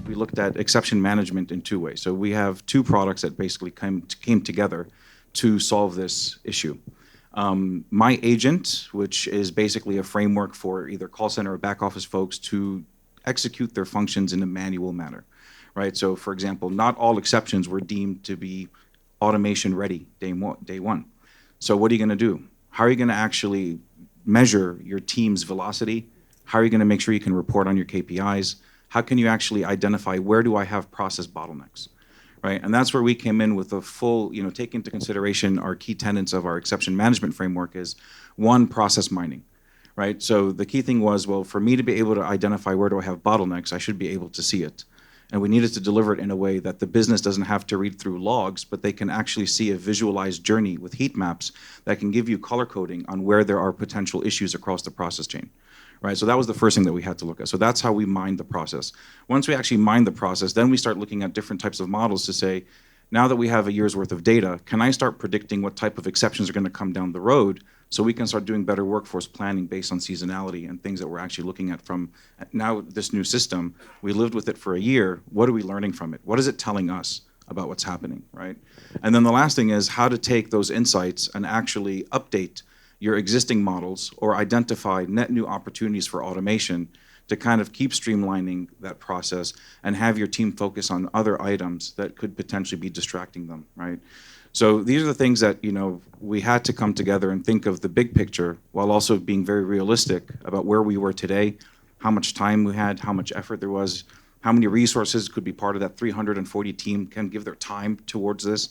we looked at exception management in two ways. So we have two products that basically came together to solve this issue. My Agent, which is basically a framework for either call center or back office folks to execute their functions in a manual manner, right? So for example, not all exceptions were deemed to be automation ready day one. So what are you gonna do? How are you gonna actually measure your team's velocity? How are you gonna make sure you can report on your KPIs? How can you actually identify where do I have process bottlenecks, right? And that's where we came in with a full, take into consideration our key tenets of our exception management framework is one, process mining, right? So the key thing was, well, for me to be able to identify where do I have bottlenecks, I should be able to see it. And we needed to deliver it in a way that the business doesn't have to read through logs, but they can actually see a visualized journey with heat maps that can give you color coding on where there are potential issues across the process chain. Right, so that was the first thing that we had to look at. So that's how we mined the process. Once we actually mined the process, then we start looking at different types of models to say, now that we have a year's worth of data, can I start predicting what type of exceptions are going to come down the road so we can start doing better workforce planning based on seasonality and things that we're actually looking at from now this new system. We lived with it for a year. What are we learning from it? What is it telling us about what's happening, right? And then the last thing is how to take those insights and actually update your existing models or identify net new opportunities for automation to kind of keep streamlining that process and have your team focus on other items that could potentially be distracting them, right? So these are the things that, we had to come together and think of the big picture while also being very realistic about where we were today, how much time we had, how much effort there was, how many resources could be part of that 340 team can give their time towards this.